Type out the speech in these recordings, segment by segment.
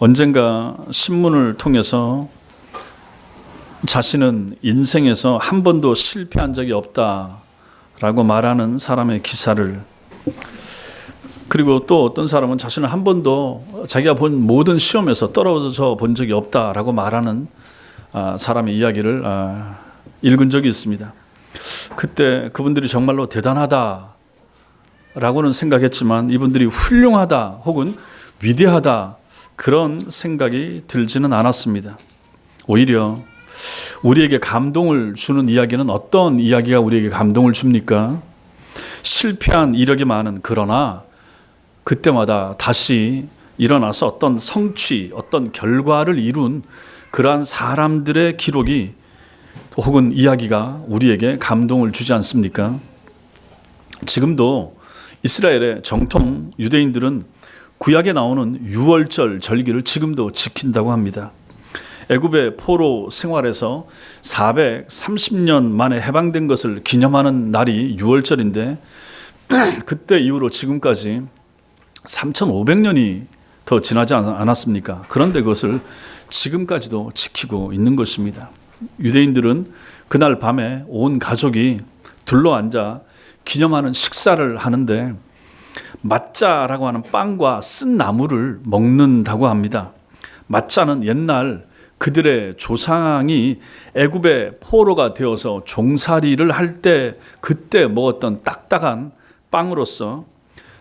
언젠가 신문을 통해서 자신은 인생에서 한 번도 실패한 적이 없다라고 말하는 사람의 기사를, 그리고 또 어떤 사람은 자신은 한 번도 자기가 본 모든 시험에서 떨어져 본 적이 없다라고 말하는 사람의 이야기를 읽은 적이 있습니다. 그때 그분들이 정말로 대단하다라고는 생각했지만 이분들이 훌륭하다 혹은 위대하다 그런 생각이 들지는 않았습니다. 오히려 우리에게 감동을 주는 이야기는 어떤 이야기가 우리에게 감동을 줍니까? 실패한 이력이 많은, 그러나 그때마다 다시 일어나서 어떤 성취, 어떤 결과를 이룬 그러한 사람들의 기록이 혹은 이야기가 우리에게 감동을 주지 않습니까? 지금도 이스라엘의 정통 유대인들은 구약에 나오는 유월절 절기를 지금도 지킨다고 합니다. 애굽의 포로 생활에서 430년 만에 해방된 것을 기념하는 날이 유월절인데, 그때 이후로 지금까지 3,500년이 더 지나지 않았습니까? 그런데 그것을 지금까지도 지키고 있는 것입니다. 유대인들은 그날 밤에 온 가족이 둘러앉아 기념하는 식사를 하는데 마짜라고 하는 빵과 쓴 나물을 먹는다고 합니다. 마짜는 옛날 그들의 조상이 애굽의 포로가 되어서 종살이를 할 때 그때 먹었던 딱딱한 빵으로서,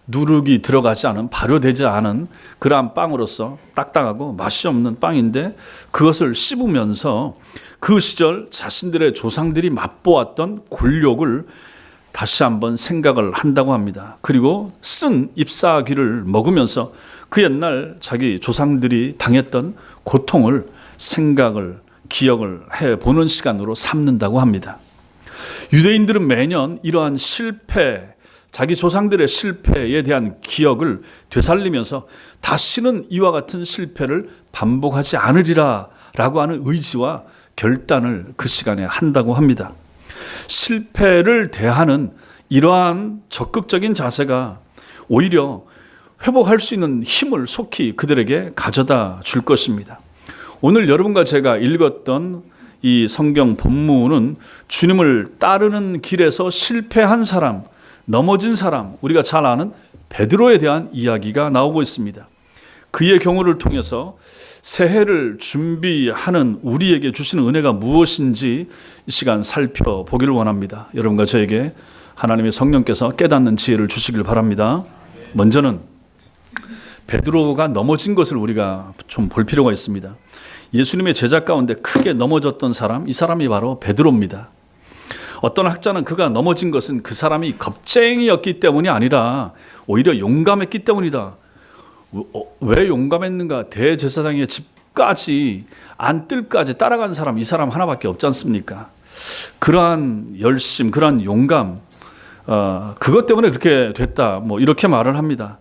누룩이 들어가지 않은, 발효되지 않은 그러한 빵으로서 딱딱하고 맛이 없는 빵인데, 그것을 씹으면서 그 시절 자신들의 조상들이 맛보았던 굴욕을 다시 한번 생각을 한다고 합니다. 그리고 쓴 잎사귀를 먹으면서 그 옛날 자기 조상들이 당했던 고통을 생각을, 기억을 해보는 시간으로 삼는다고 합니다. 유대인들은 매년 이러한 실패, 자기 조상들의 실패에 대한 기억을 되살리면서 다시는 이와 같은 실패를 반복하지 않으리라 라고 하는 의지와 결단을 그 시간에 한다고 합니다. 실패를 대하는 이러한 적극적인 자세가 오히려 회복할 수 있는 힘을 속히 그들에게 가져다 줄 것입니다. 오늘 여러분과 제가 읽었던 이 성경 본문은 주님을 따르는 길에서 실패한 사람, 넘어진 사람, 우리가 잘 아는 베드로에 대한 이야기가 나오고 있습니다. 그의 경우를 통해서 새해를 준비하는 우리에게 주시는 은혜가 무엇인지 이 시간 살펴보기를 원합니다. 여러분과 저에게 하나님의 성령께서 깨닫는 지혜를 주시길 바랍니다. 먼저는 베드로가 넘어진 것을 우리가 좀 볼 필요가 있습니다. 예수님의 제자 가운데 크게 넘어졌던 사람, 이 사람이 바로 베드로입니다. 어떤 학자는 그가 넘어진 것은 그 사람이 겁쟁이였기 때문이 아니라 오히려 용감했기 때문이다. 왜 용감했는가? 대제사장의 집까지 안뜰까지 따라간 사람, 이 사람 하나밖에 없지 않습니까? 그러한 열심, 그러한 용감, 그것 때문에 그렇게 됐다, 이렇게 말을 합니다.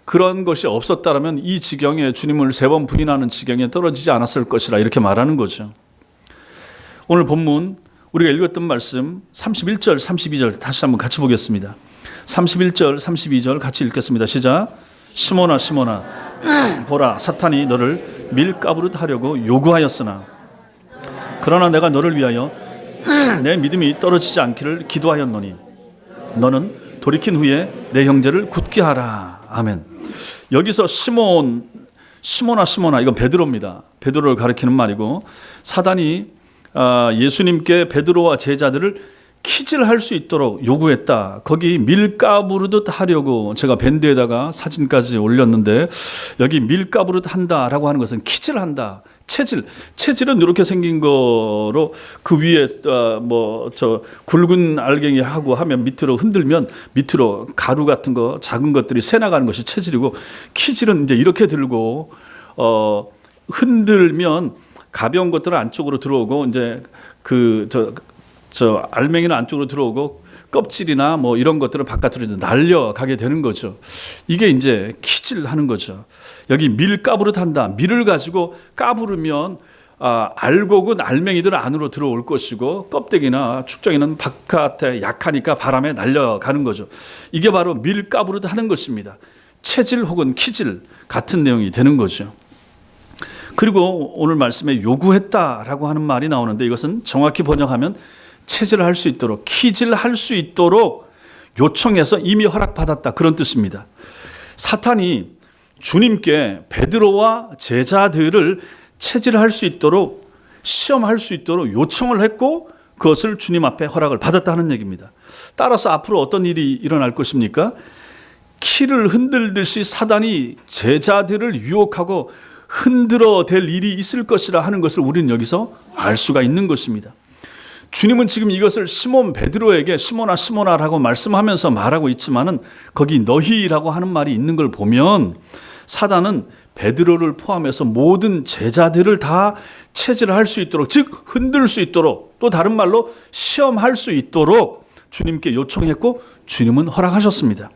그런 것이 없었다면 이 지경에, 주님을 3번 부인하는 지경에 떨어지지 않았을 것이라 이렇게 말하는 거죠. 오늘 본문 우리가 읽었던 말씀 31절 32절 다시 한번 같이 보겠습니다. 31절 32절 같이 읽겠습니다. 시작. 시몬아 시몬아 보라, 사탄이 너를 밀가부르듯 하려고 요구하였으나 그러나 내가 너를 위하여 내 믿음이 떨어지지 않기를 기도하였노니 너는 돌이킨 후에 내 형제를 굳게 하라. 아멘. 여기서 시몬아 시몬아, 이건 베드로입니다. 베드로를 가리키는 말이고, 사단이 예수님께 베드로와 제자들을 키질할 수 있도록 요구했다. 거기 밀가부르듯 하려고 제가 밴드에다가 사진까지 올렸는데, 여기 밀가부르듯 한다라고 하는 것은 키질한다. 체질은 이렇게 생긴 거로 그 위에 굵은 알갱이 하고 하면 밑으로 흔들면 밑으로 가루 같은 거, 작은 것들이 새 나가는 것이 체질이고, 키질은 이제 이렇게 들고 흔들면 가벼운 것들은 안쪽으로 들어오고, 이제 알맹이는 안쪽으로 들어오고 껍질이나 이런 것들은 바깥으로 이제 날려가게 되는 거죠. 이게 이제 키질하는 거죠. 여기 밀 까부릇 한다. 밀을 가지고 까부르면 알곡은 알맹이들은 안으로 들어올 것이고, 껍데기나 축정이는 바깥에 약하니까 바람에 날려가는 거죠. 이게 바로 밀 까부르듯 하는 것입니다. 체질 혹은 키질 같은 내용이 되는 거죠. 그리고 오늘 말씀에 요구했다라고 하는 말이 나오는데 이것은 정확히 번역하면 체질을 할 수 있도록, 키질 할 수 있도록 요청해서 이미 허락받았다, 그런 뜻입니다. 사탄이 주님께 베드로와 제자들을 체질할 수 있도록, 시험할 수 있도록 요청을 했고 그것을 주님 앞에 허락을 받았다는 얘기입니다. 따라서 앞으로 어떤 일이 일어날 것입니까? 키를 흔들듯이 사단이 제자들을 유혹하고 흔들어 댈 일이 있을 것이라 하는 것을 우리는 여기서 알 수가 있는 것입니다. 주님은 지금 이것을 시몬 베드로에게 시몬아 시몬아라고 말씀하면서 말하고 있지만은 거기 너희라고 하는 말이 있는 걸 보면 사단은 베드로를 포함해서 모든 제자들을 다 체질할 수 있도록, 즉 흔들 수 있도록, 또 다른 말로 시험할 수 있도록 주님께 요청했고 주님은 허락하셨습니다.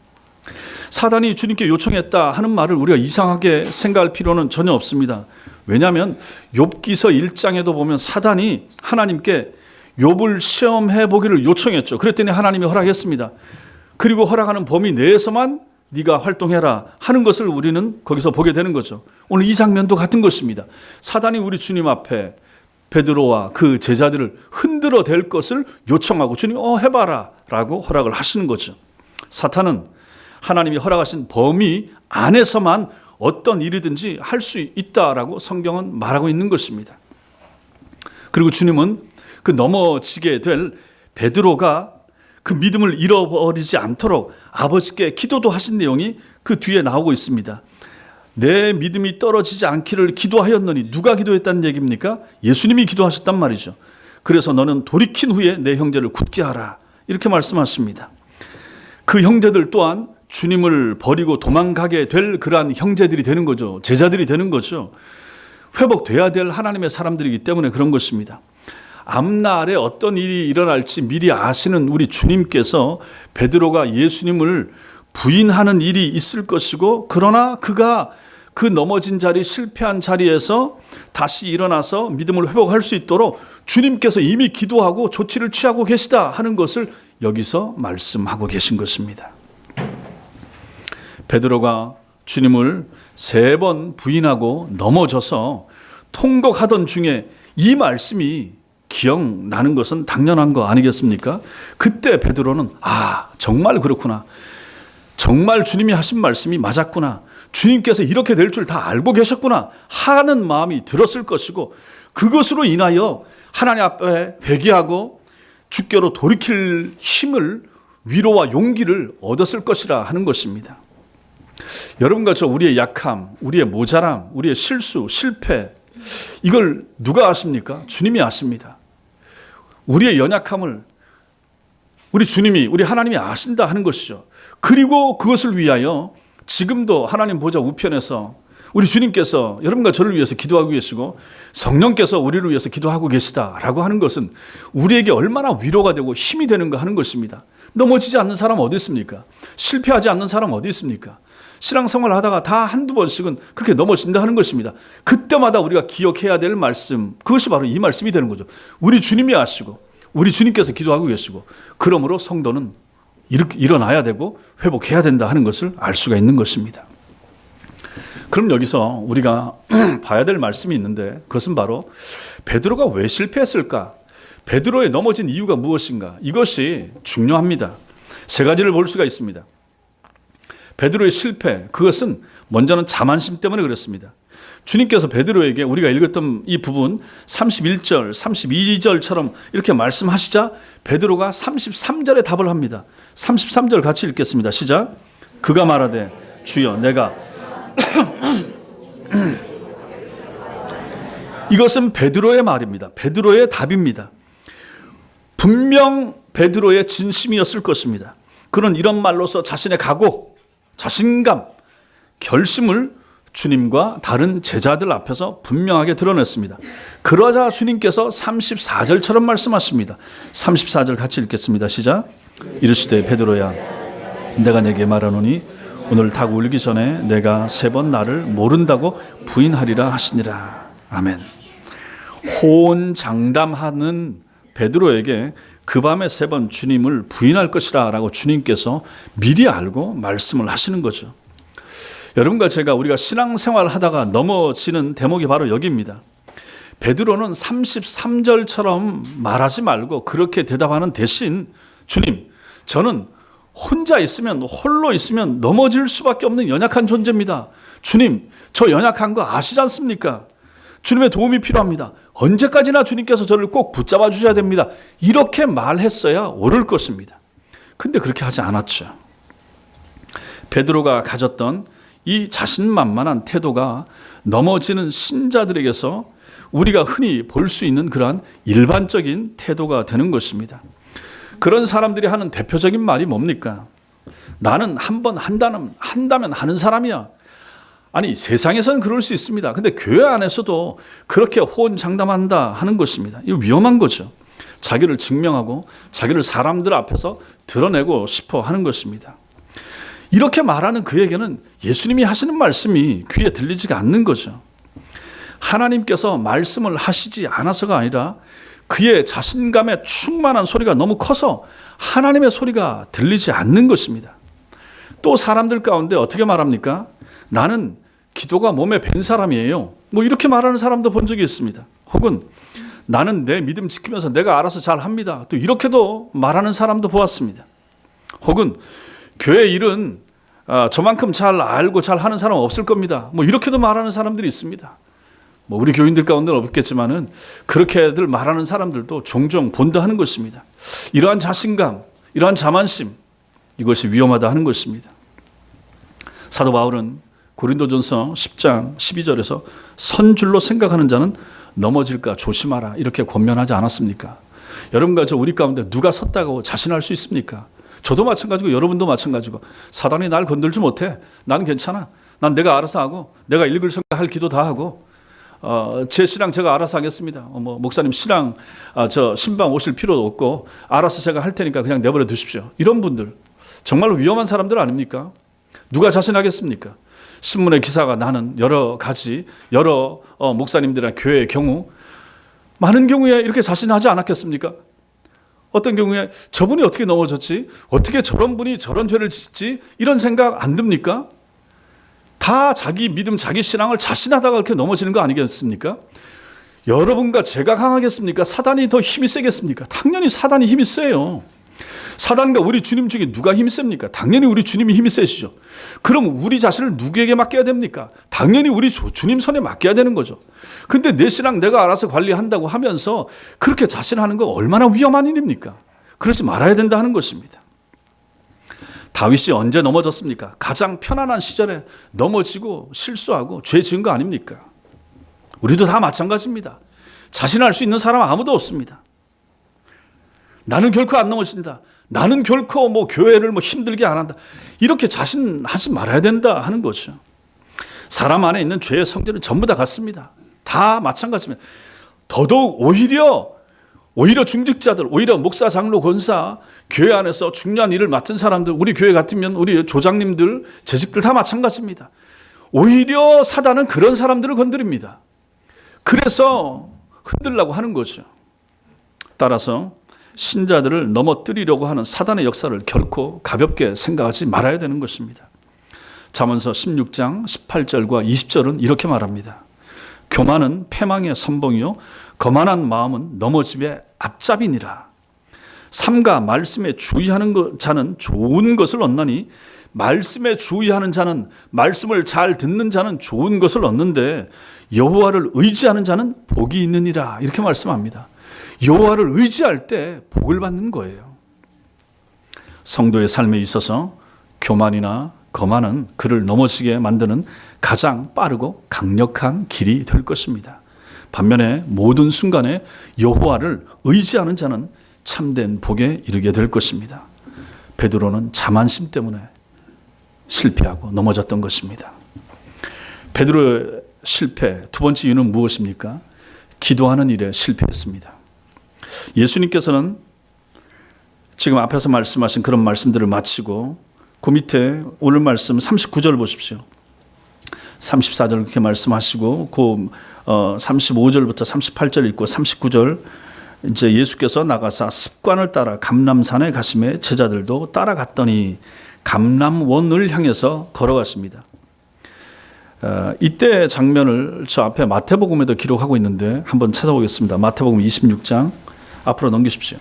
사단이 주님께 요청했다 하는 말을 우리가 이상하게 생각할 필요는 전혀 없습니다. 왜냐하면 욥기서 1장에도 보면 사단이 하나님께 욥을 시험해 보기를 요청했죠. 그랬더니 하나님이 허락했습니다. 그리고 허락하는 범위 내에서만 네가 활동해라 하는 것을 우리는 거기서 보게 되는 거죠. 오늘 이 장면도 같은 것입니다. 사단이 우리 주님 앞에 베드로와 그 제자들을 흔들어 댈 것을 요청하고 주님 해봐라 라고 허락을 하시는 거죠. 사탄은 하나님이 허락하신 범위 안에서만 어떤 일이든지 할 수 있다라고 성경은 말하고 있는 것입니다. 그리고 주님은 그 넘어지게 될 베드로가 그 믿음을 잃어버리지 않도록 아버지께 기도도 하신 내용이 그 뒤에 나오고 있습니다. 내 믿음이 떨어지지 않기를 기도하였노니, 누가 기도했다는 얘기입니까? 예수님이 기도하셨단 말이죠. 그래서 너는 돌이킨 후에 내 형제를 굳게 하라, 이렇게 말씀하십니다. 그 형제들 또한 주님을 버리고 도망가게 될 그러한 형제들이 되는 거죠. 제자들이 되는 거죠. 회복돼야 될 하나님의 사람들이기 때문에 그런 것입니다. 앞날에 어떤 일이 일어날지 미리 아시는 우리 주님께서 베드로가 예수님을 부인하는 일이 있을 것이고, 그러나 그가 그 넘어진 자리, 실패한 자리에서 다시 일어나서 믿음을 회복할 수 있도록 주님께서 이미 기도하고 조치를 취하고 계시다 하는 것을 여기서 말씀하고 계신 것입니다. 베드로가 주님을 3번 부인하고 넘어져서 통곡하던 중에 이 말씀이 기억나는 것은 당연한 거 아니겠습니까? 그때 베드로는 정말 그렇구나, 정말 주님이 하신 말씀이 맞았구나, 주님께서 이렇게 될 줄 다 알고 계셨구나 하는 마음이 들었을 것이고, 그것으로 인하여 하나님 앞에 회개하고 주께로 돌이킬 힘을, 위로와 용기를 얻었을 것이라 하는 것입니다. 여러분과 저 우리의 약함, 우리의 모자람, 우리의 실수, 실패, 이걸 누가 아십니까? 주님이 아십니다. 우리의 연약함을 우리 주님이, 우리 하나님이 아신다 하는 것이죠. 그리고 그것을 위하여 지금도 하나님 보좌 우편에서 우리 주님께서 여러분과 저를 위해서 기도하고 계시고 성령께서 우리를 위해서 기도하고 계시다라고 하는 것은 우리에게 얼마나 위로가 되고 힘이 되는가 하는 것입니다. 넘어지지 않는 사람 어디 있습니까? 실패하지 않는 사람 어디 있습니까? 신앙생활 하다가 다 한두 번씩은 그렇게 넘어진다 하는 것입니다. 그때마다 우리가 기억해야 될 말씀, 그것이 바로 이 말씀이 되는 거죠. 우리 주님이 아시고 우리 주님께서 기도하고 계시고, 그러므로 성도는 일어나야 되고 회복해야 된다 하는 것을 알 수가 있는 것입니다. 그럼 여기서 우리가 봐야 될 말씀이 있는데, 그것은 바로 베드로가 왜 실패했을까? 베드로의 넘어진 이유가 무엇인가? 이것이 중요합니다. 3가지를 볼 수가 있습니다. 베드로의 실패, 그것은 먼저는 자만심 때문에 그렇습니다. 주님께서 베드로에게 우리가 읽었던 이 부분 31절, 32절처럼 이렇게 말씀하시자 베드로가 33절에 답을 합니다. 33절 같이 읽겠습니다. 시작. 그가 말하되 주여 내가 이것은 베드로의 말입니다. 베드로의 답입니다. 분명 베드로의 진심이었을 것입니다. 그는 이런 말로서 자신의 각오, 자신감, 결심을 주님과 다른 제자들 앞에서 분명하게 드러냈습니다. 그러자 주님께서 34절처럼 말씀하십니다. 34절 같이 읽겠습니다. 시작. 이르시되 베드로야 내가 내게 말하노니 오늘 닭 울기 전에 내가 3번 나를 모른다고 부인하리라 하시니라. 아멘. 호언장담하는 베드로에게 그 밤에 3번 주님을 부인할 것이라 라고 주님께서 미리 알고 말씀을 하시는 거죠. 여러분과 제가 우리가 신앙생활 하다가 넘어지는 대목이 바로 여기입니다. 베드로는 33절처럼 말하지 말고 그렇게 대답하는 대신 주님, 저는 혼자 있으면 홀로 있으면 넘어질 수밖에 없는 연약한 존재입니다. 주님, 저 연약한 거 아시지 않습니까? 주님의 도움이 필요합니다. 언제까지나 주님께서 저를 꼭 붙잡아 주셔야 됩니다. 이렇게 말했어야 옳을 것입니다. 근데 그렇게 하지 않았죠. 베드로가 가졌던 이 자신만만한 태도가 넘어지는 신자들에게서 우리가 흔히 볼 수 있는 그러한 일반적인 태도가 되는 것입니다. 그런 사람들이 하는 대표적인 말이 뭡니까? 나는 한 번 한다면 하는 사람이야. 아니, 세상에서는 그럴 수 있습니다. 근데 교회 안에서도 그렇게 호언장담한다 하는 것입니다. 이거 위험한 거죠. 자기를 증명하고 자기를 사람들 앞에서 드러내고 싶어 하는 것입니다. 이렇게 말하는 그에게는 예수님이 하시는 말씀이 귀에 들리지가 않는 거죠. 하나님께서 말씀을 하시지 않아서가 아니라 그의 자신감에 충만한 소리가 너무 커서 하나님의 소리가 들리지 않는 것입니다. 또 사람들 가운데 어떻게 말합니까? 나는 기도가 몸에 밴 사람이에요. 뭐 이렇게 말하는 사람도 본 적이 있습니다. 혹은 나는 내 믿음 지키면서 내가 알아서 잘 합니다. 또 이렇게도 말하는 사람도 보았습니다. 혹은 교회 일은 저만큼 잘 알고 잘 하는 사람 없을 겁니다. 뭐 이렇게도 말하는 사람들이 있습니다. 뭐 우리 교인들 가운데는 없겠지만은 그렇게들 말하는 사람들도 종종 본다 하는 것입니다. 이러한 자신감, 이러한 자만심, 이것이 위험하다 하는 것입니다. 사도 바울은 고린도전서 10장 12절에서 선줄로 생각하는 자는 넘어질까 조심하라 이렇게 권면하지 않았습니까? 여러분과 저 우리 가운데 누가 섰다고 자신할 수 있습니까? 저도 마찬가지고 여러분도 마찬가지고 사단이 날 건들지 못해. 난 괜찮아. 난 내가 알아서 하고 내가 읽을 생각할 기도 다 하고 제 신앙 제가 알아서 하겠습니다. 목사님 신앙 저 신방 오실 필요도 없고 알아서 제가 할 테니까 그냥 내버려 두십시오. 이런 분들 정말로 위험한 사람들 아닙니까? 누가 자신하겠습니까? 신문의 기사가 나는 여러 목사님들이나 교회의 경우 많은 경우에 이렇게 자신하지 않았겠습니까? 어떤 경우에 저분이 어떻게 넘어졌지? 어떻게 저런 분이 저런 죄를 짓지? 이런 생각 안 듭니까? 다 자기 믿음, 자기 신앙을 자신하다가 그렇게 넘어지는 거 아니겠습니까? 여러분과 제가 강하겠습니까? 사단이 더 힘이 세겠습니까? 당연히 사단이 힘이 세요. 사단과 우리 주님 중에 누가 힘이 셉니까? 당연히 우리 주님이 힘이 세시죠. 그럼 우리 자신을 누구에게 맡겨야 됩니까? 당연히 우리 주님 손에 맡겨야 되는 거죠. 근데 내 신앙 내가 알아서 관리한다고 하면서 그렇게 자신하는 거 얼마나 위험한 일입니까? 그러지 말아야 된다 하는 것입니다. 다윗이 언제 넘어졌습니까? 가장 편안한 시절에 넘어지고 실수하고 죄 지은 거 아닙니까? 우리도 다 마찬가지입니다. 자신할 수 있는 사람 아무도 없습니다. 나는 결코 안 넘어진다. 나는 결코 교회를 힘들게 안 한다. 이렇게 자신하지 말아야 된다 하는 거죠. 사람 안에 있는 죄의 성질은 전부 다 같습니다. 다 마찬가지입니다. 더더욱 오히려 중직자들, 오히려 목사, 장로, 권사, 교회 안에서 중요한 일을 맡은 사람들, 우리 교회 같으면 우리 조장님들, 재직들 다 마찬가지입니다. 오히려 사단은 그런 사람들을 건드립니다. 그래서 흔들려고 하는 거죠. 따라서 신자들을 넘어뜨리려고 하는 사단의 역사를 결코 가볍게 생각하지 말아야 되는 것입니다. 잠언서 16장 18절과 20절은 이렇게 말합니다. 교만은 패망의 선봉이요 거만한 마음은 넘어짐의 앞잡이니라. 삼가 말씀에 주의하는 자는 좋은 것을 얻나니 말씀에 주의하는 자는, 말씀을 잘 듣는 자는 좋은 것을 얻는데 여호와를 의지하는 자는 복이 있느니라. 이렇게 말씀합니다. 여호와를 의지할 때 복을 받는 거예요. 성도의 삶에 있어서 교만이나 거만은 그를 넘어지게 만드는 가장 빠르고 강력한 길이 될 것입니다. 반면에 모든 순간에 여호와를 의지하는 자는 참된 복에 이르게 될 것입니다. 베드로는 자만심 때문에 실패하고 넘어졌던 것입니다. 베드로의 실패 두 번째 이유는 무엇입니까? 기도하는 일에 실패했습니다. 예수님께서는 지금 앞에서 말씀하신 그런 말씀들을 마치고 그 밑에 오늘 말씀 39절 보십시오. 34절 그렇게 말씀하시고 그 35절부터 38절 읽고 39절 이제 예수께서 나가사 습관을 따라 감람산에 가심에 제자들도 따라갔더니 감람원을 향해서 걸어갔습니다. 이때 장면을 저 앞에 마태복음에도 기록하고 있는데 한번 찾아보겠습니다. 마태복음 26장 앞으로 넘기십시오.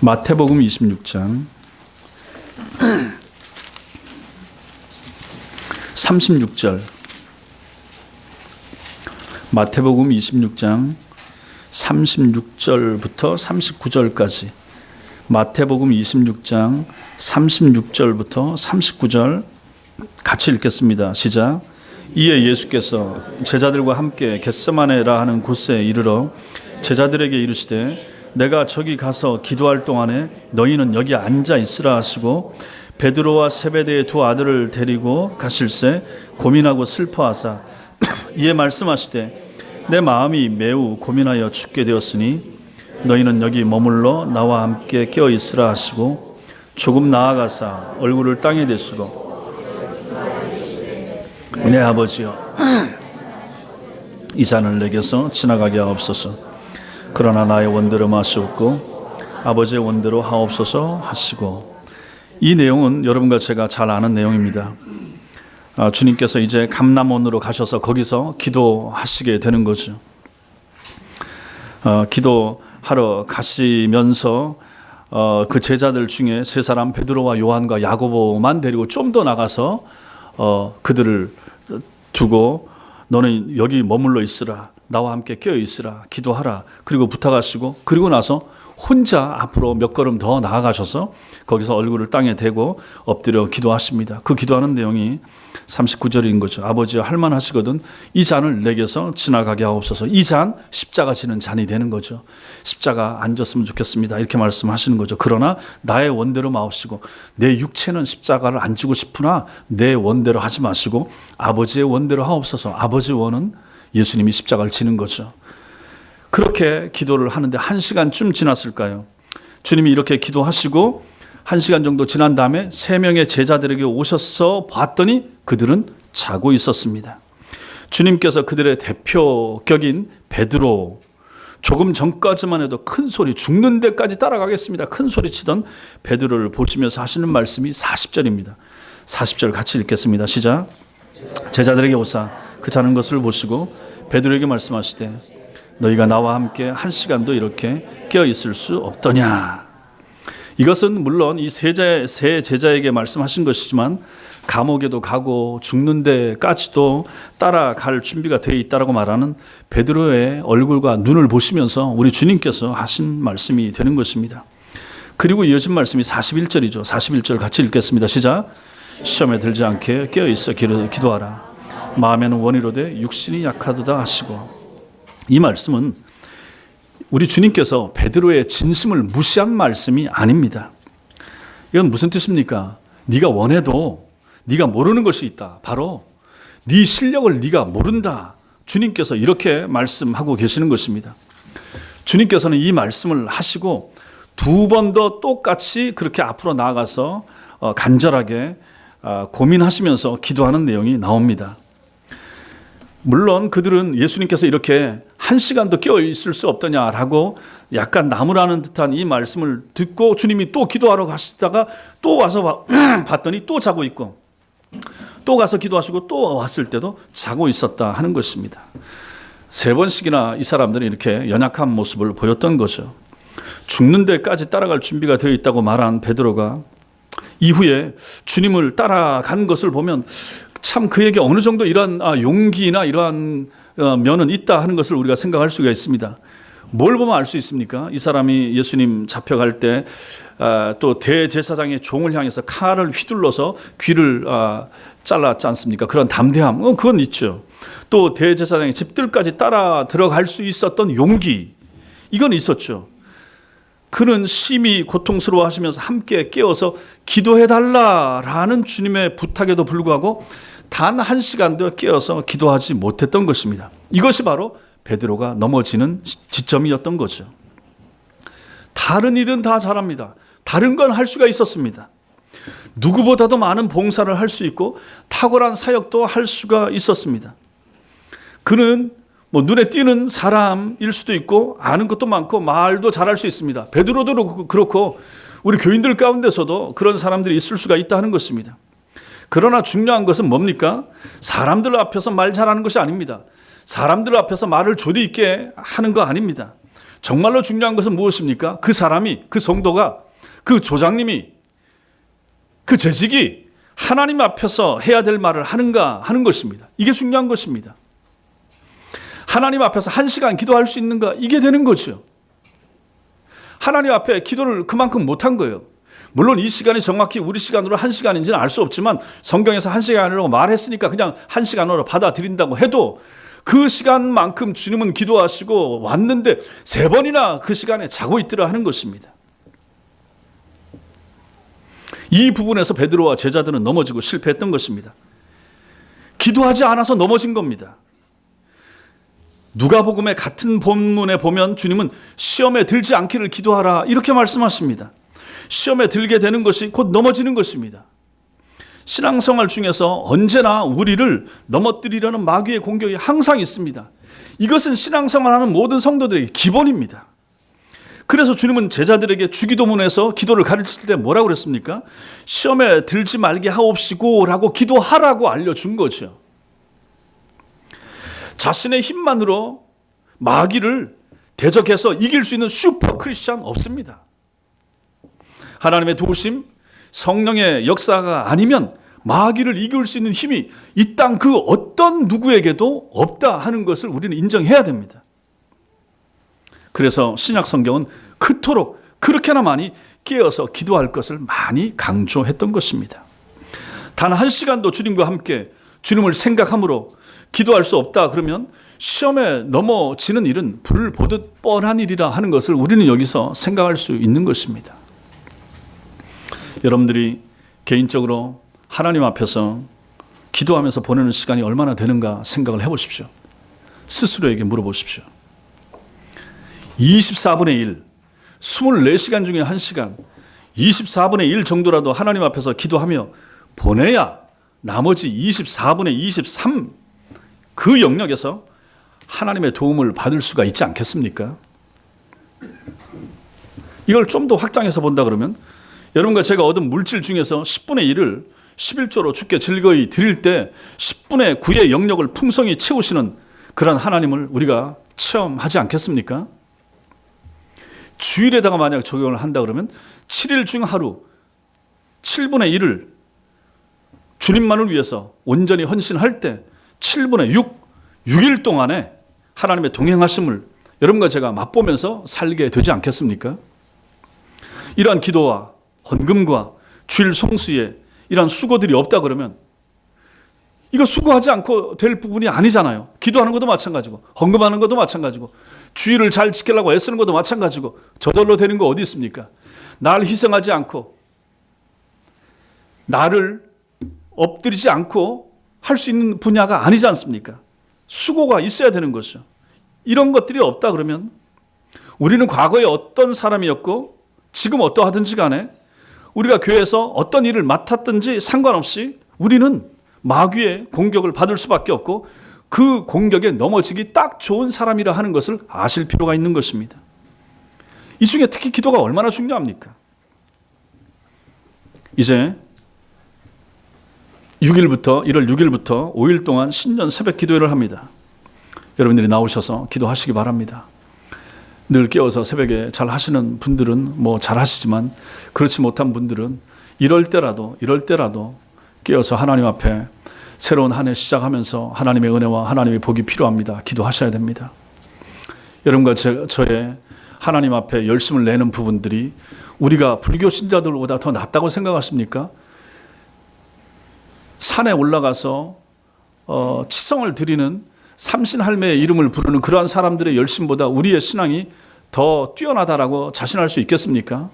마태복음 26장 36절. 마태복음 26장 36절부터 39절까지. 마태복음 26장 36절부터 39절 같이 읽겠습니다. 시작. 이에 예수께서 제자들과 함께 겟세마네라 하는 곳에 이르러 제자들에게 이르시되 내가 저기 가서 기도할 동안에 너희는 여기 앉아 있으라 하시고 베드로와 세베대의 두 아들을 데리고 가실새 고민하고 슬퍼하사 이에 말씀하시되 내 마음이 매우 고민하여 죽게 되었으니 너희는 여기 머물러 나와 함께 깨어 있으라 하시고 조금 나아가사 얼굴을 땅에 대시고 내 아버지여 이 잔을 내게서 지나가게 하옵소서. 그러나 나의 원대로 마시옵고 아버지의 원대로 하옵소서 하시고. 이 내용은 여러분과 제가 잘 아는 내용입니다. 주님께서 이제 감람원으로 가셔서 거기서 기도하시게 되는 거죠. 기도하러 가시면서 그 제자들 중에 세 사람 베드로와 요한과 야고보만 데리고 좀 더 나가서 그들을 두고 너는 여기 머물러 있으라, 나와 함께 깨어 있으라, 기도하라, 그리고 부탁하시고, 그리고 나서 혼자 앞으로 몇 걸음 더 나아가셔서 거기서 얼굴을 땅에 대고 엎드려 기도하십니다. 그 기도하는 내용이 39절인 거죠. 아버지여 할만하시거든 이 잔을 내게서 지나가게 하옵소서. 이 잔 십자가 지는 잔이 되는 거죠. 십자가 안 졌으면 좋겠습니다. 이렇게 말씀하시는 거죠. 그러나 나의 원대로 마옵시고 내 육체는 십자가를 안 지고 싶으나 내 원대로 하지 마시고 아버지의 원대로 하옵소서. 아버지 원은 예수님이 십자가를 지는 거죠. 그렇게 기도를 하는데 1시간쯤 지났을까요? 주님이 이렇게 기도하시고 1시간 정도 지난 다음에 3명의 제자들에게 오셔서 봤더니 그들은 자고 있었습니다. 주님께서 그들의 대표격인 베드로, 조금 전까지만 해도 큰 소리, 죽는 데까지 따라가겠습니다, 큰 소리 치던 베드로를 보시면서 하시는 말씀이 40절입니다. 40절 같이 읽겠습니다. 시작. 제자들에게 오사 그 자는 것을 보시고 베드로에게 말씀하시되 너희가 나와 함께 1시간도 이렇게 깨어 있을 수 없더냐. 이것은 물론 이 세 제자에게 말씀하신 것이지만 감옥에도 가고 죽는 데까지도 따라갈 준비가 되어 있다라고 말하는 베드로의 얼굴과 눈을 보시면서 우리 주님께서 하신 말씀이 되는 것입니다. 그리고 이어진 말씀이 41절이죠. 41절 같이 읽겠습니다. 시작. 시험에 들지 않게 깨어 있어 기도하라. 마음에는 원이로되 육신이 약하도다 하시고. 이 말씀은 우리 주님께서 베드로의 진심을 무시한 말씀이 아닙니다. 이건 무슨 뜻입니까? 네가 원해도 네가 모르는 것이 있다. 바로 네 실력을 네가 모른다. 주님께서 이렇게 말씀하고 계시는 것입니다. 주님께서는 이 말씀을 하시고 두 번 더 똑같이 그렇게 앞으로 나아가서 간절하게 고민하시면서 기도하는 내용이 나옵니다. 물론 그들은 예수님께서 이렇게 1시간도 깨어 있을 수 없더냐라고 약간 나무라는 듯한 이 말씀을 듣고 주님이 또 기도하러 가시다가 또 와서 봤더니 또 자고 있고, 또 가서 기도하시고 또 왔을 때도 자고 있었다 하는 것입니다. 3번씩이나 이 사람들이 이렇게 연약한 모습을 보였던 거죠. 죽는 데까지 따라갈 준비가 되어 있다고 말한 베드로가 이후에 주님을 따라간 것을 보면 참 그에게 어느 정도 이러한 용기나 이러한 면은 있다 하는 것을 우리가 생각할 수가 있습니다. 뭘 보면 알 수 있습니까? 이 사람이 예수님 잡혀갈 때 또 대제사장의 종을 향해서 칼을 휘둘러서 귀를 잘랐지 않습니까? 그런 담대함, 그건 있죠. 또 대제사장의 집들까지 따라 들어갈 수 있었던 용기, 이건 있었죠. 그는 심히 고통스러워하시면서 함께 깨어서 기도해달라라는 주님의 부탁에도 불구하고 단 1시간도 깨어서 기도하지 못했던 것입니다. 이것이 바로 베드로가 넘어지는 지점이었던 거죠. 다른 일은 다 잘합니다. 다른 건 할 수가 있었습니다. 누구보다도 많은 봉사를 할 수 있고 탁월한 사역도 할 수가 있었습니다. 그는 눈에 띄는 사람일 수도 있고 아는 것도 많고 말도 잘할 수 있습니다. 베드로도 그렇고 우리 교인들 가운데서도 그런 사람들이 있을 수가 있다 하는 것입니다. 그러나 중요한 것은 뭡니까? 사람들 앞에서 말 잘하는 것이 아닙니다. 사람들 앞에서 말을 조리 있게 하는 거 아닙니다. 정말로 중요한 것은 무엇입니까? 그 사람이, 그 성도가, 그 조장님이, 그 재직이 하나님 앞에서 해야 될 말을 하는가 하는 것입니다. 이게 중요한 것입니다. 하나님 앞에서 1시간 기도할 수 있는가? 이게 되는 거죠. 하나님 앞에 기도를 그만큼 못한 거예요. 물론 이 시간이 정확히 우리 시간으로 1시간인지는 알 수 없지만 성경에서 1시간이라고 말했으니까 그냥 1시간으로 받아들인다고 해도 그 시간만큼 주님은 기도하시고 왔는데 3번이나 그 시간에 자고 있더라 하는 것입니다. 이 부분에서 베드로와 제자들은 넘어지고 실패했던 것입니다. 기도하지 않아서 넘어진 겁니다. 누가복음의 같은 본문에 보면 주님은 시험에 들지 않기를 기도하라 이렇게 말씀하십니다. 시험에 들게 되는 것이 곧 넘어지는 것입니다. 신앙생활 중에서 언제나 우리를 넘어뜨리려는 마귀의 공격이 항상 있습니다. 이것은 신앙생활하는 모든 성도들에게 기본입니다. 그래서 주님은 제자들에게 주기도문에서 기도를 가르칠 때 뭐라고 그랬습니까? 시험에 들지 말게 하옵시고 라고 기도하라고 알려준 거죠. 자신의 힘만으로 마귀를 대적해서 이길 수 있는 슈퍼 크리스찬 없습니다. 하나님의 도우심, 성령의 역사가 아니면 마귀를 이길 수 있는 힘이 이 땅 그 어떤 누구에게도 없다 하는 것을 우리는 인정해야 됩니다. 그래서 신약 성경은 그토록 그렇게나 많이 깨어서 기도할 것을 많이 강조했던 것입니다. 단 1시간도 주님과 함께 주님을 생각함으로 기도할 수 없다 그러면 시험에 넘어지는 일은 불 보듯 뻔한 일이라 하는 것을 우리는 여기서 생각할 수 있는 것입니다. 여러분들이 개인적으로 하나님 앞에서 기도하면서 보내는 시간이 얼마나 되는가 생각을 해보십시오. 스스로에게 물어보십시오. 24분의 1, 24시간 중에 1시간, 24분의 1 정도라도 하나님 앞에서 기도하며 보내야 나머지 24분의 23 그 영역에서 하나님의 도움을 받을 수가 있지 않겠습니까? 이걸 좀 더 확장해서 본다 그러면 여러분과 제가 얻은 물질 중에서 10분의 1을 11조로 주께 즐거이 드릴 때 10분의 9의 영역을 풍성히 채우시는 그런 하나님을 우리가 체험하지 않겠습니까? 주일에다가 만약 적용을 한다 그러면 7일 중 하루 7분의 1을 주님만을 위해서 온전히 헌신할 때 7분의 6, 6일 동안에 하나님의 동행하심을 여러분과 제가 맛보면서 살게 되지 않겠습니까? 이러한 기도와 헌금과 주일 성수에 이러한 수고들이 없다 그러면 이거 수고하지 않고 될 부분이 아니잖아요. 기도하는 것도 마찬가지고 헌금하는 것도 마찬가지고 주일을 잘 지키려고 애쓰는 것도 마찬가지고 저절로 되는 거 어디 있습니까? 나를 희생하지 않고 나를 엎드리지 않고 할 수 있는 분야가 아니지 않습니까? 수고가 있어야 되는 것이죠. 이런 것들이 없다 그러면 우리는 과거에 어떤 사람이었고 지금 어떠하든지 간에 우리가 교회에서 어떤 일을 맡았든지 상관없이 우리는 마귀의 공격을 받을 수밖에 없고 그 공격에 넘어지기 딱 좋은 사람이라 하는 것을 아실 필요가 있는 것입니다. 이 중에 특히 기도가 얼마나 중요합니까? 이제 1월 6일부터 5일 동안 신년 새벽 기도회를 합니다. 여러분들이 나오셔서 기도하시기 바랍니다. 늘 깨워서 새벽에 잘 하시는 분들은 뭐 잘 하시지만 그렇지 못한 분들은 이럴 때라도 깨워서 하나님 앞에 새로운 한 해 시작하면서 하나님의 은혜와 하나님의 복이 필요합니다. 기도하셔야 됩니다. 여러분과 저의 하나님 앞에 열심을 내는 부분들이 우리가 불교 신자들보다 더 낫다고 생각하십니까? 산에 올라가서 치성을 드리는 삼신할매의 이름을 부르는 그러한 사람들의 열심보다 우리의 신앙이 더 뛰어나다라고 자신할 수 있겠습니까?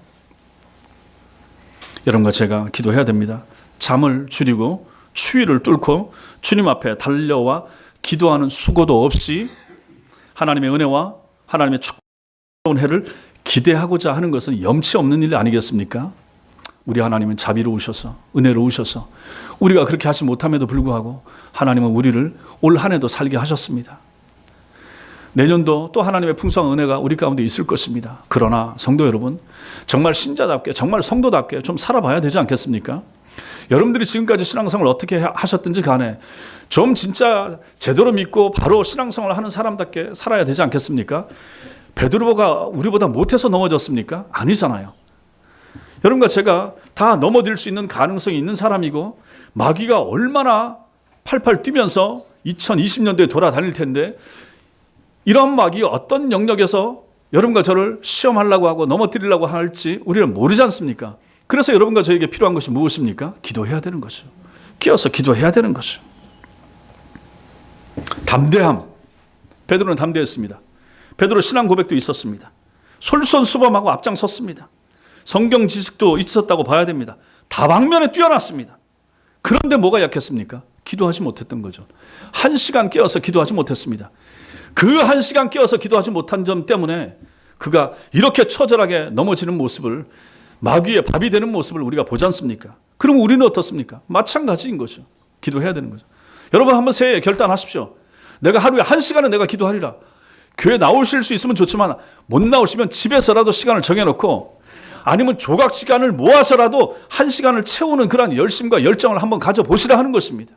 여러분과 제가 기도해야 됩니다. 잠을 줄이고 추위를 뚫고 주님 앞에 달려와 기도하는 수고도 없이 하나님의 은혜와 하나님의 축복의 해를 기대하고자 하는 것은 염치 없는 일 아니겠습니까? 우리 하나님은 자비로우셔서 은혜로우셔서 우리가 그렇게 하지 못함에도 불구하고 하나님은 우리를 올 한 해도 살게 하셨습니다. 내년도 또 하나님의 풍성한 은혜가 우리 가운데 있을 것입니다. 그러나 성도 여러분, 정말 신자답게 정말 성도답게 좀 살아봐야 되지 않겠습니까? 여러분들이 지금까지 신앙생활을 어떻게 하셨든지 간에 좀 진짜 제대로 믿고 바로 신앙생활을 하는 사람답게 살아야 되지 않겠습니까? 베드로가 우리보다 못해서 넘어졌습니까? 아니잖아요. 여러분과 제가 다 넘어질 수 있는 가능성이 있는 사람이고 마귀가 얼마나 팔팔 뛰면서 2020년도에 돌아다닐 텐데 이런 마귀가 어떤 영역에서 여러분과 저를 시험하려고 하고 넘어뜨리려고 할지 우리는 모르지 않습니까? 그래서 여러분과 저에게 필요한 것이 무엇입니까? 기도해야 되는 거죠. 끼어서 기도해야 되는 거죠. 담대함. 베드로는 담대했습니다. 베드로 신앙 고백도 있었습니다. 솔선수범하고 앞장섰습니다. 성경 지식도 있었다고 봐야 됩니다. 다방면에 뛰어났습니다. 그런데 뭐가 약했습니까? 기도하지 못했던 거죠. 1시간 깨어서 기도하지 못했습니다. 그 1시간 깨어서 기도하지 못한 점 때문에 그가 이렇게 처절하게 넘어지는 모습을, 마귀의 밥이 되는 모습을 우리가 보지 않습니까? 그럼 우리는 어떻습니까? 마찬가지인 거죠. 기도해야 되는 거죠. 여러분 한번 새해에 결단하십시오. 내가 하루에 1시간은 내가 기도하리라. 교회 나오실 수 있으면 좋지만 못 나오시면 집에서라도 시간을 정해놓고 아니면 조각 시간을 모아서라도 1시간을 채우는 그런 열심과 열정을 한번 가져보시라 하는 것입니다.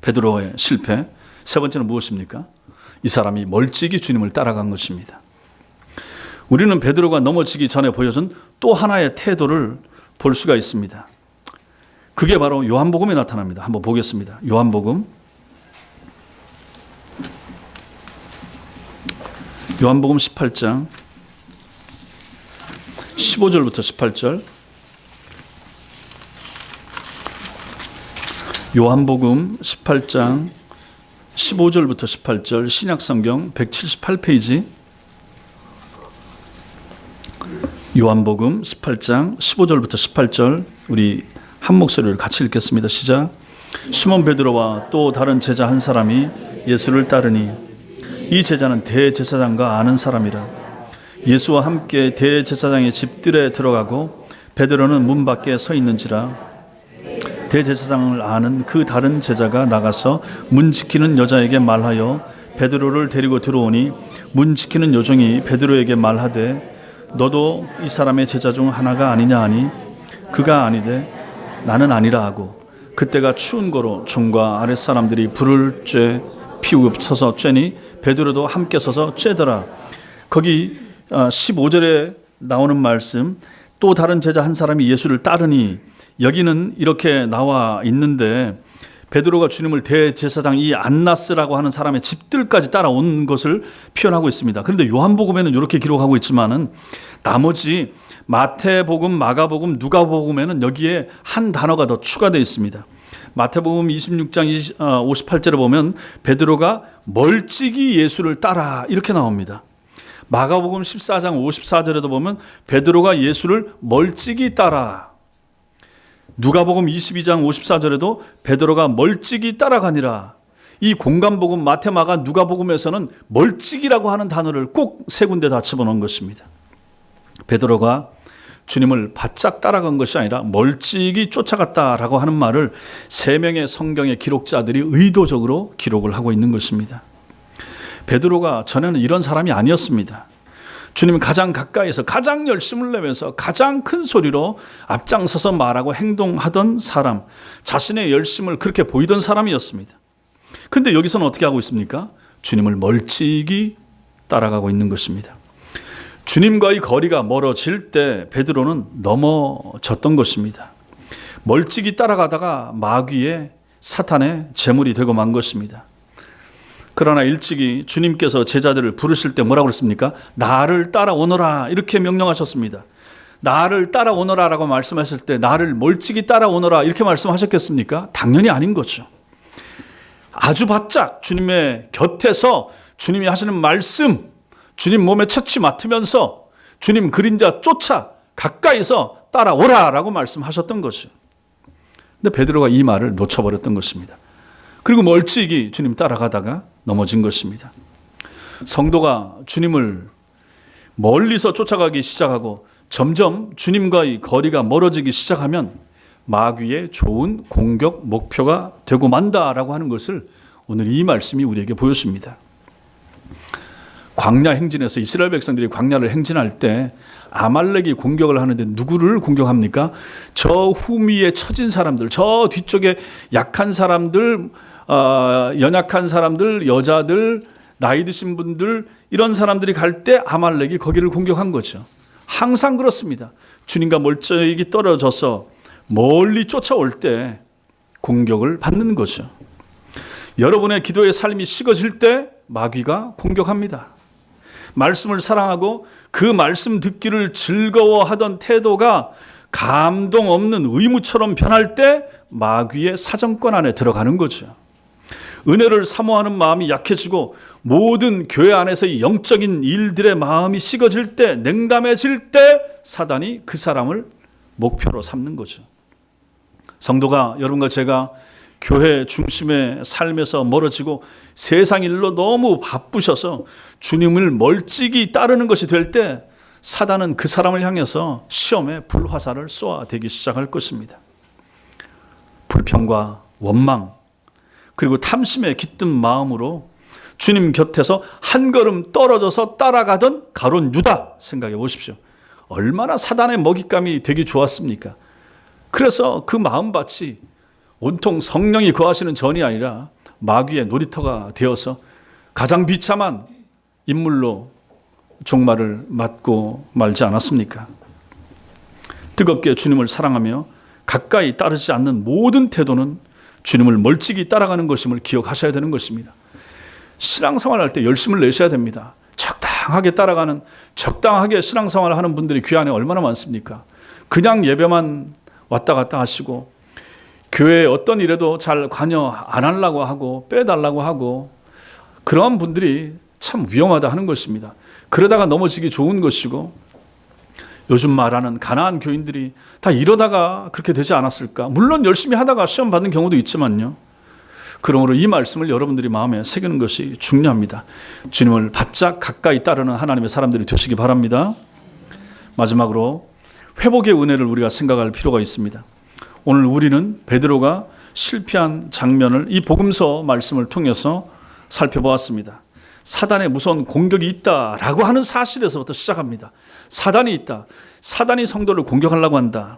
베드로의 실패, 세 번째는 무엇입니까? 이 사람이 멀찍이 주님을 따라간 것입니다. 우리는 베드로가 넘어지기 전에 보여준 또 하나의 태도를 볼 수가 있습니다. 그게 바로 요한복음에 나타납니다. 한번 보겠습니다. 요한복음 18장 15절부터 18절. 요한복음 18장 15절부터 18절, 신약성경 178페이지. 요한복음 18장 15절부터 18절, 우리 한 목소리를 같이 읽겠습니다. 시작. 시몬 베드로와 또 다른 제자 한 사람이 예수를 따르니 이 제자는 대제사장과 아는 사람이라. 예수와 함께 대제사장의 집들에 들어가고 베드로는 문 밖에 서 있는지라. 대제사장을 아는 그 다른 제자가 나가서 문 지키는 여자에게 말하여 베드로를 데리고 들어오니 문 지키는 여종이 베드로에게 말하되 너도 이 사람의 제자 중 하나가 아니냐 하니 그가 아니되 나는 아니라 하고 그때가 추운 거로 종과 아랫사람들이 불을 피우고 서서 쬐니 베드로도 함께 서서 쬐더라. 거기 15절에 나오는 말씀, 또 다른 제자 한 사람이 예수를 따르니, 여기는 이렇게 나와 있는데 베드로가 주님을 대제사장 이 안나스라고 하는 사람의 집들까지 따라온 것을 표현하고 있습니다. 그런데 요한복음에는 이렇게 기록하고 있지만은 나머지 마태복음, 마가복음, 누가복음에는 여기에 한 단어가 더 추가되어 있습니다. 마태복음 26장 58절에 보면 베드로가 멀찍이 예수를 따라 이렇게 나옵니다. 마가복음 14장 54절에도 보면 베드로가 예수를 멀찍이 따라, 누가복음 22장 54절에도 베드로가 멀찍이 따라가니라. 이 공간복음 마태, 마가, 누가복음에서는 멀찍이라고 하는 단어를 꼭 세 군데 다 집어넣은 것입니다. 베드로가 주님을 바짝 따라간 것이 아니라 멀찍이 쫓아갔다라고 하는 말을 세 명의 성경의 기록자들이 의도적으로 기록을 하고 있는 것입니다. 베드로가 전에는 이런 사람이 아니었습니다. 주님 가장 가까이서 가장 열심을 내면서 가장 큰 소리로 앞장서서 말하고 행동하던 사람, 자신의 열심을 그렇게 보이던 사람이었습니다. 그런데 여기서는 어떻게 하고 있습니까? 주님을 멀찍이 따라가고 있는 것입니다. 주님과의 거리가 멀어질 때 베드로는 넘어졌던 것입니다. 멀찍이 따라가다가 마귀의 사탄의 제물이 되고 만 것입니다. 그러나 일찍이 주님께서 제자들을 부르실 때 뭐라고 그랬습니까? 나를 따라오너라 이렇게 명령하셨습니다. 나를 따라오너라 라고 말씀하실 때 나를 멀찍이 따라오너라 이렇게 말씀하셨겠습니까? 당연히 아닌 거죠. 아주 바짝 주님의 곁에서 주님이 하시는 말씀, 주님 몸에 채취 맡으면서 주님 그림자 쫓아 가까이서 따라오라 라고 말씀하셨던 거죠. 근데 베드로가 이 말을 놓쳐버렸던 것입니다. 그리고 멀찍이 주님 따라가다가 넘어진 것입니다. 성도가 주님을 멀리서 쫓아가기 시작하고 점점 주님과의 거리가 멀어지기 시작하면 마귀의 좋은 공격 목표가 되고 만다라고 하는 것을 오늘 이 말씀이 우리에게 보여줍니다. 광야 행진에서 이스라엘 백성들이 광야를 행진할 때 아말렉이 공격을 하는데 누구를 공격합니까? 저 후미에 처진 사람들, 저 뒤쪽에 약한 사람들, 연약한 사람들, 여자들, 나이 드신 분들, 이런 사람들이 갈 때 아말렉이 거기를 공격한 거죠. 항상 그렇습니다. 주님과 멀찍이 떨어져서 멀리 쫓아올 때 공격을 받는 거죠. 여러분의 기도의 삶이 식어질 때 마귀가 공격합니다. 말씀을 사랑하고 그 말씀 듣기를 즐거워하던 태도가 감동 없는 의무처럼 변할 때 마귀의 사정권 안에 들어가는 거죠. 은혜를 사모하는 마음이 약해지고 모든 교회 안에서의 영적인 일들의 마음이 식어질 때, 냉담해질 때 사단이 그 사람을 목표로 삼는 거죠. 성도가, 여러분과 제가 교회 중심의 삶에서 멀어지고 세상 일로 너무 바쁘셔서 주님을 멀찍이 따르는 것이 될 때 사단은 그 사람을 향해서 시험에 불화살을 쏘아대기 시작할 것입니다. 불평과 원망 그리고 탐심에 깃든 마음으로 주님 곁에서 한 걸음 떨어져서 따라가던 가룟 유다 생각해 보십시오. 얼마나 사단의 먹잇감이 되기 좋았습니까? 그래서 그 마음밭이 온통 성령이 거하시는 전이 아니라 마귀의 놀이터가 되어서 가장 비참한 인물로 종말을 맞고 말지 않았습니까? 뜨겁게 주님을 사랑하며 가까이 따르지 않는 모든 태도는 주님을 멀찍이 따라가는 것임을 기억하셔야 되는 것입니다. 신앙생활 할 때 열심을 내셔야 됩니다. 적당하게 따라가는, 적당하게 신앙생활을 하는 분들이 교회 안에 얼마나 많습니까? 그냥 예배만 왔다 갔다 하시고 교회에 어떤 일에도 잘 관여 안 하려고 하고 빼달라고 하고 그러한 분들이 참 위험하다 하는 것입니다. 그러다가 넘어지기 좋은 것이고 요즘 말하는 가난한 교인들이 다 이러다가 그렇게 되지 않았을까? 물론 열심히 하다가 시험 받는 경우도 있지만요. 그러므로 이 말씀을 여러분들이 마음에 새기는 것이 중요합니다. 주님을 바짝 가까이 따르는 하나님의 사람들이 되시기 바랍니다. 마지막으로 회복의 은혜를 우리가 생각할 필요가 있습니다. 오늘 우리는 베드로가 실패한 장면을 이 복음서 말씀을 통해서 살펴보았습니다. 사단의 무서운 공격이 있다라고 하는 사실에서부터 시작합니다. 사단이 있다. 사단이 성도를 공격하려고 한다.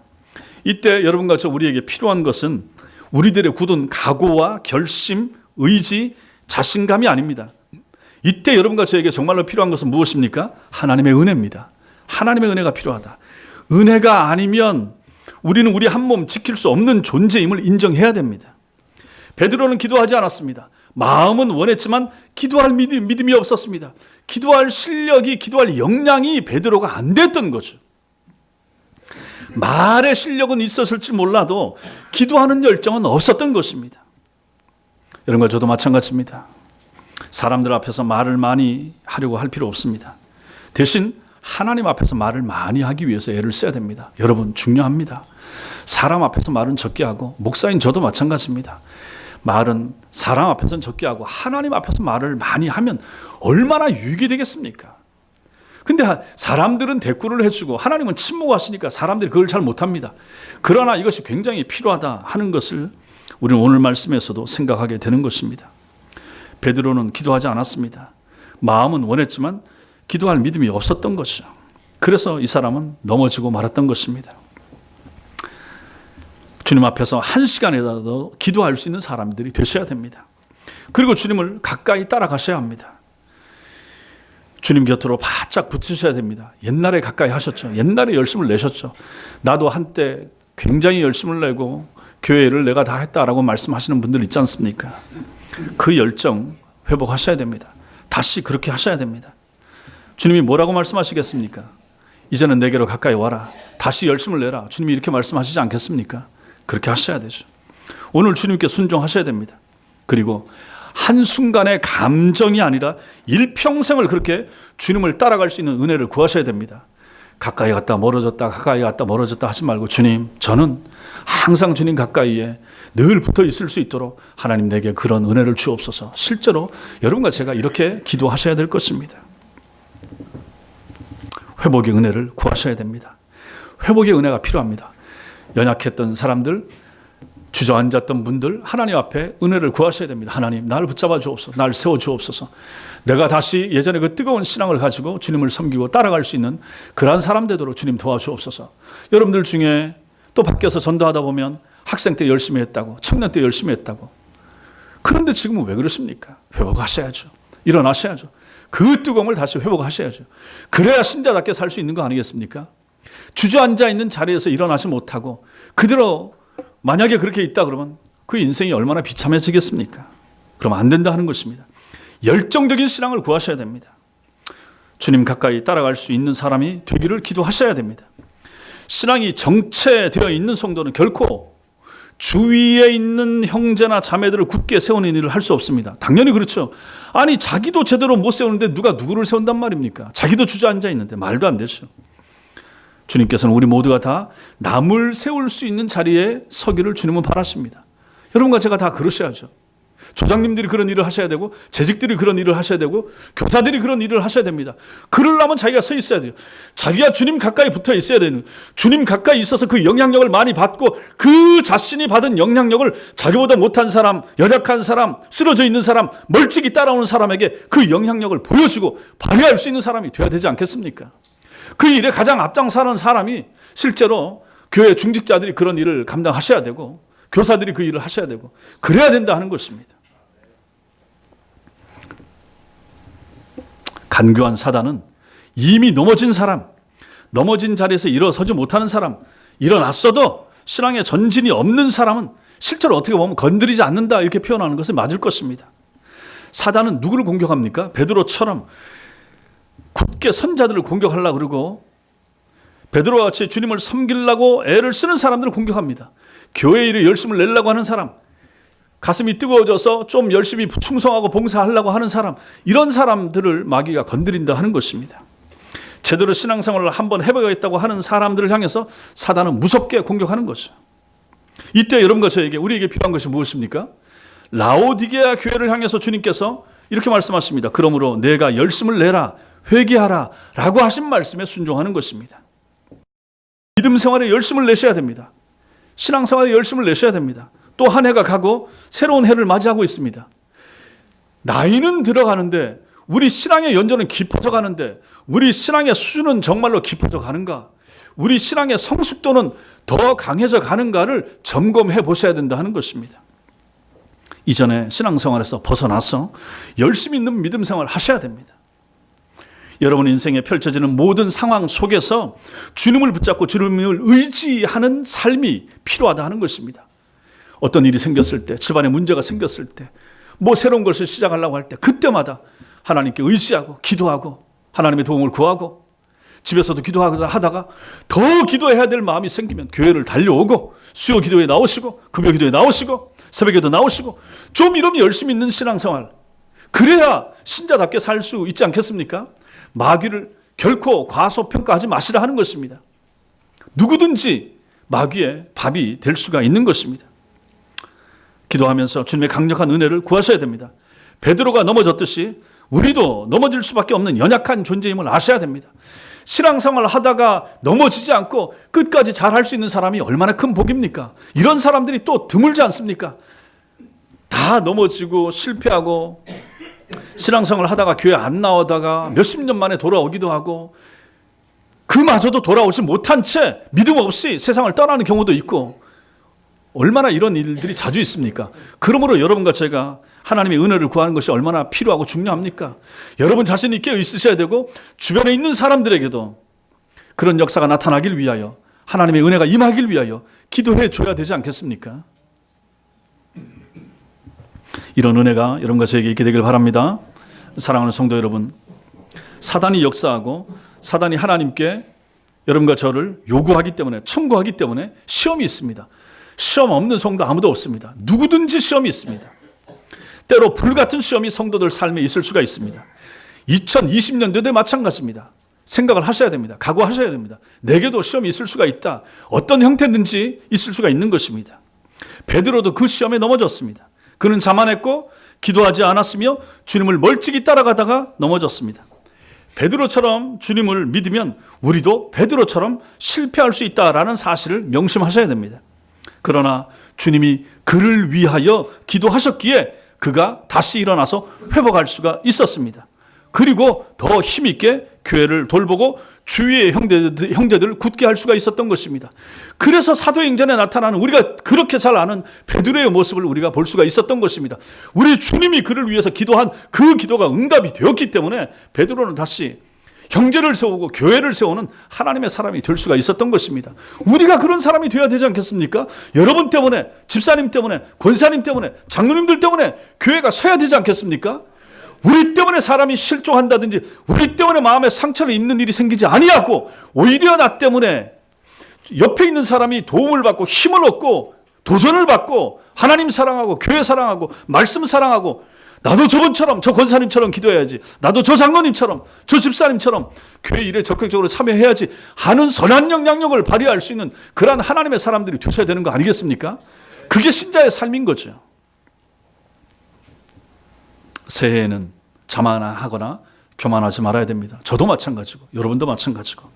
이때 여러분과 저 우리에게 필요한 것은 우리들의 굳은 각오와 결심, 의지, 자신감이 아닙니다. 이때 여러분과 저에게 정말로 필요한 것은 무엇입니까? 하나님의 은혜입니다. 하나님의 은혜가 필요하다. 은혜가 아니면 우리는 우리 한 몸 지킬 수 없는 존재임을 인정해야 됩니다. 베드로는 기도하지 않았습니다. 마음은 원했지만 기도할 믿음이 없었습니다. 기도할 실력이, 기도할 역량이 베드로가 안 됐던 거죠. 말의 실력은 있었을지 몰라도 기도하는 열정은 없었던 것입니다. 여러분과 저도 마찬가지입니다. 사람들 앞에서 말을 많이 하려고 할 필요 없습니다. 대신 하나님 앞에서 말을 많이 하기 위해서 애를 써야 됩니다. 여러분, 중요합니다. 사람 앞에서 말은 적게 하고, 목사인 저도 마찬가지입니다. 말은 사람 앞에서는 적게 하고 하나님 앞에서 말을 많이 하면 얼마나 유익이 되겠습니까? 근데 사람들은 대꾸를 해주고 하나님은 침묵하시니까 사람들이 그걸 잘 못합니다. 그러나 이것이 굉장히 필요하다 하는 것을 우리는 오늘 말씀에서도 생각하게 되는 것입니다. 베드로는 기도하지 않았습니다. 마음은 원했지만 기도할 믿음이 없었던 거죠. 그래서 이 사람은 넘어지고 말았던 것입니다. 주님 앞에서 한 시간이라도 기도할 수 있는 사람들이 되셔야 됩니다. 그리고 주님을 가까이 따라가셔야 합니다. 주님 곁으로 바짝 붙으셔야 됩니다. 옛날에 가까이 하셨죠. 옛날에 열심을 내셨죠. 나도 한때 굉장히 열심을 내고 교회를 내가 다 했다라고 말씀하시는 분들 있지 않습니까? 그 열정 회복하셔야 됩니다. 다시 그렇게 하셔야 됩니다. 주님이 뭐라고 말씀하시겠습니까? 이제는 내게로 가까이 와라. 다시 열심을 내라. 주님이 이렇게 말씀하시지 않겠습니까? 그렇게 하셔야 되죠. 오늘 주님께 순종하셔야 됩니다. 그리고 한순간의 감정이 아니라 일평생을 그렇게 주님을 따라갈 수 있는 은혜를 구하셔야 됩니다. 가까이 갔다 멀어졌다 가까이 갔다 멀어졌다 하지 말고 주님, 저는 항상 주님 가까이에 늘 붙어 있을 수 있도록 하나님 내게 그런 은혜를 주옵소서. 실제로 여러분과 제가 이렇게 기도하셔야 될 것입니다. 회복의 은혜를 구하셔야 됩니다. 회복의 은혜가 필요합니다. 연약했던 사람들, 주저앉았던 분들 하나님 앞에 은혜를 구하셔야 됩니다. 하나님, 나를 붙잡아 주옵소서. 나를 세워 주옵소서. 내가 다시 예전에 그 뜨거운 신앙을 가지고 주님을 섬기고 따라갈 수 있는 그러한 사람 되도록 주님 도와주옵소서. 여러분들 중에 또 밖에서 전도하다 보면 학생 때 열심히 했다고, 청년 때 열심히 했다고. 그런데 지금은 왜 그러십니까? 회복하셔야죠. 일어나셔야죠. 그 뜨거움을 다시 회복하셔야죠. 그래야 신자답게 살 수 있는 거 아니겠습니까? 주저앉아 있는 자리에서 일어나지 못하고 그대로 만약에 그렇게 있다 그러면 그 인생이 얼마나 비참해지겠습니까? 그럼 안 된다 하는 것입니다. 열정적인 신앙을 구하셔야 됩니다. 주님 가까이 따라갈 수 있는 사람이 되기를 기도하셔야 됩니다. 신앙이 정체되어 있는 성도는 결코 주위에 있는 형제나 자매들을 굳게 세우는 일을 할 수 없습니다. 당연히 그렇죠. 아니, 자기도 제대로 못 세우는데 누가 누구를 세운단 말입니까? 자기도 주저앉아 있는데 말도 안 되죠. 주님께서는 우리 모두가 다 남을 세울 수 있는 자리에 서기를 주님은 바라십니다. 여러분과 제가 다 그러셔야죠. 조장님들이 그런 일을 하셔야 되고, 재직들이 그런 일을 하셔야 되고, 교사들이 그런 일을 하셔야 됩니다. 그러려면 자기가 서 있어야 돼요. 자기가 주님 가까이 붙어 있어야 되는, 주님 가까이 있어서 그 영향력을 많이 받고 그 자신이 받은 영향력을 자기보다 못한 사람, 연약한 사람, 쓰러져 있는 사람, 멀찍이 따라오는 사람에게 그 영향력을 보여주고 발휘할 수 있는 사람이 돼야 되지 않겠습니까? 그 일에 가장 앞장서는 사람이 실제로 교회 중직자들이 그런 일을 감당하셔야 되고, 교사들이 그 일을 하셔야 되고, 그래야 된다 하는 것입니다. 간교한 사단은 이미 넘어진 사람, 넘어진 자리에서 일어서지 못하는 사람, 일어났어도 신앙에 전진이 없는 사람은 실제로 어떻게 보면 건드리지 않는다 이렇게 표현하는 것은 맞을 것입니다. 사단은 누구를 공격합니까? 베드로처럼 굳게 선자들을 공격하려고 그러고, 베드로와 같이 주님을 섬기려고 애를 쓰는 사람들을 공격합니다. 교회 일에 열심을 내려고 하는 사람, 가슴이 뜨거워져서 좀 열심히 충성하고 봉사하려고 하는 사람, 이런 사람들을 마귀가 건드린다 하는 것입니다. 제대로 신앙생활을 한번 해보겠다고 하는 사람들을 향해서 사단은 무섭게 공격하는 거죠. 이때 여러분과 저에게, 우리에게 필요한 것이 무엇입니까? 라오디게아 교회를 향해서 주님께서 이렇게 말씀하십니다. 그러므로 내가 열심을 내라, 회개하라 라고 하신 말씀에 순종하는 것입니다. 믿음 생활에 열심을 내셔야 됩니다. 신앙생활에 열심을 내셔야 됩니다. 또 한 해가 가고 새로운 해를 맞이하고 있습니다. 나이는 들어가는데 우리 신앙의 연조는 깊어져 가는데, 우리 신앙의 수준은 정말로 깊어져 가는가, 우리 신앙의 성숙도는 더 강해져 가는가를 점검해 보셔야 된다 하는 것입니다. 이전에 신앙생활에서 벗어나서 열심히 있는 믿음 생활을 하셔야 됩니다. 여러분 인생에 펼쳐지는 모든 상황 속에서 주님을 붙잡고 주님을 의지하는 삶이 필요하다 하는 것입니다. 어떤 일이 생겼을 때, 집안에 문제가 생겼을 때, 뭐 새로운 것을 시작하려고 할 때, 그때마다 하나님께 의지하고 기도하고 하나님의 도움을 구하고, 집에서도 기도하다가 더 기도해야 될 마음이 생기면 교회를 달려오고, 수요 기도에 나오시고, 금요 기도에 나오시고, 새벽에도 나오시고, 좀 이러면 열심히 있는 신앙생활, 그래야 신자답게 살 수 있지 않겠습니까? 마귀를 결코 과소평가하지 마시라 하는 것입니다. 누구든지 마귀의 밥이 될 수가 있는 것입니다. 기도하면서 주님의 강력한 은혜를 구하셔야 됩니다. 베드로가 넘어졌듯이 우리도 넘어질 수밖에 없는 연약한 존재임을 아셔야 됩니다. 신앙생활을 하다가 넘어지지 않고 끝까지 잘할 수 있는 사람이 얼마나 큰 복입니까? 이런 사람들이 또 드물지 않습니까? 다 넘어지고 실패하고 신앙생활을 하다가 교회 안 나오다가 몇십 년 만에 돌아오기도 하고, 그마저도 돌아오지 못한 채 믿음 없이 세상을 떠나는 경우도 있고, 얼마나 이런 일들이 자주 있습니까? 그러므로 여러분과 제가 하나님의 은혜를 구하는 것이 얼마나 필요하고 중요합니까? 여러분 자신이 깨어 있으셔야 되고, 주변에 있는 사람들에게도 그런 역사가 나타나길 위하여, 하나님의 은혜가 임하길 위하여 기도해 줘야 되지 않겠습니까? 이런 은혜가 여러분과 저에게 있게 되길 바랍니다. 사랑하는 성도 여러분, 사단이 역사하고 사단이 하나님께 여러분과 저를 요구하기 때문에, 청구하기 때문에 시험이 있습니다. 시험 없는 성도 아무도 없습니다. 누구든지 시험이 있습니다. 때로 불같은 시험이 성도들 삶에 있을 수가 있습니다. 2020년도에도 마찬가지입니다. 생각을 하셔야 됩니다. 각오하셔야 됩니다. 내게도 시험이 있을 수가 있다. 어떤 형태든지 있을 수가 있는 것입니다. 베드로도 그 시험에 넘어졌습니다. 그는 자만했고 기도하지 않았으며 주님을 멀찍이 따라가다가 넘어졌습니다. 베드로처럼 주님을 믿으면 우리도 베드로처럼 실패할 수 있다라는 사실을 명심하셔야 됩니다. 그러나 주님이 그를 위하여 기도하셨기에 그가 다시 일어나서 회복할 수가 있었습니다. 그리고 더 힘있게 교회를 돌보고 주위의 형제들을 굳게 할 수가 있었던 것입니다. 그래서 사도행전에 나타나는 우리가 그렇게 잘 아는 베드로의 모습을 우리가 볼 수가 있었던 것입니다. 우리 주님이 그를 위해서 기도한 그 기도가 응답이 되었기 때문에 베드로는 다시 형제를 세우고 교회를 세우는 하나님의 사람이 될 수가 있었던 것입니다. 우리가 그런 사람이 되어야 되지 않겠습니까? 여러분 때문에, 집사님 때문에, 권사님 때문에, 장로님들 때문에 교회가 서야 되지 않겠습니까? 우리 때문에 사람이 실종한다든지 우리 때문에 마음에 상처를 입는 일이 생기지 아니하고 오히려 나 때문에 옆에 있는 사람이 도움을 받고 힘을 얻고 도전을 받고 하나님 사랑하고 교회 사랑하고 말씀 사랑하고 나도 저분처럼 저 권사님처럼 기도해야지, 나도 저 장로님처럼 저 집사님처럼 교회 일에 적극적으로 참여해야지 하는 선한 영향력을 발휘할 수 있는 그러한 하나님의 사람들이 되셔야 되는 거 아니겠습니까? 그게 신자의 삶인 거죠. 새해에는 자만하거나 교만하지 말아야 됩니다. 저도 마찬가지고 여러분도 마찬가지고.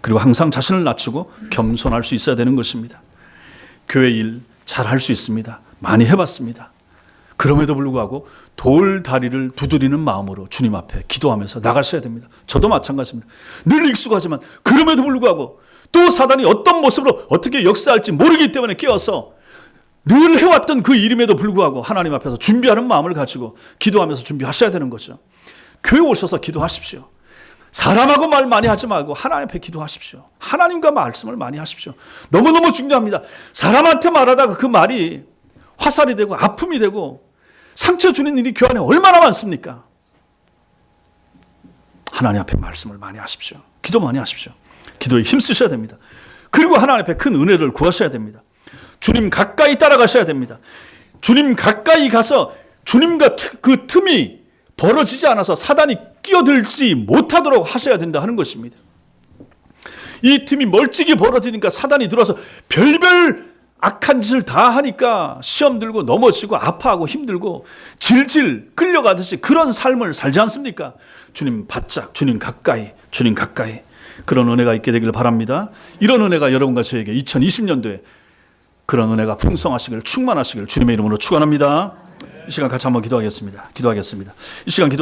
그리고 항상 자신을 낮추고 겸손할 수 있어야 되는 것입니다. 교회 일 잘할 수 있습니다. 많이 해봤습니다. 그럼에도 불구하고 돌다리를 두드리는 마음으로 주님 앞에 기도하면서 나가셔야 됩니다. 저도 마찬가지입니다. 늘 익숙하지만 그럼에도 불구하고 또 사단이 어떤 모습으로 어떻게 역사할지 모르기 때문에 깨어서 늘 해왔던 그 일임에도 불구하고 하나님 앞에서 준비하는 마음을 가지고 기도하면서 준비하셔야 되는 거죠. 교회 오셔서 기도하십시오. 사람하고 말 많이 하지 말고 하나님 앞에 기도하십시오. 하나님과 말씀을 많이 하십시오. 너무너무 중요합니다. 사람한테 말하다가 그 말이 화살이 되고 아픔이 되고 상처 주는 일이 교회 안에 얼마나 많습니까? 하나님 앞에 말씀을 많이 하십시오. 기도 많이 하십시오. 기도에 힘쓰셔야 됩니다. 그리고 하나님 앞에 큰 은혜를 구하셔야 됩니다. 주님 가까이 따라가셔야 됩니다. 주님 가까이 가서 주님과 그 틈이 벌어지지 않아서 사단이 끼어들지 못하도록 하셔야 된다 하는 것입니다. 이 틈이 멀찍이 벌어지니까 사단이 들어와서 별별 악한 짓을 다 하니까 시험 들고 넘어지고 아파하고 힘들고 질질 끌려가듯이 그런 삶을 살지 않습니까? 주님 바짝, 주님 가까이, 주님 가까이. 그런 은혜가 있게 되길 바랍니다. 이런 은혜가 여러분과 저에게 2020년도에 그런 은혜가 풍성하시길, 충만하시길 주님의 이름으로 축원합니다. 이 시간 같이 한번 기도하겠습니다. 이 시간 기도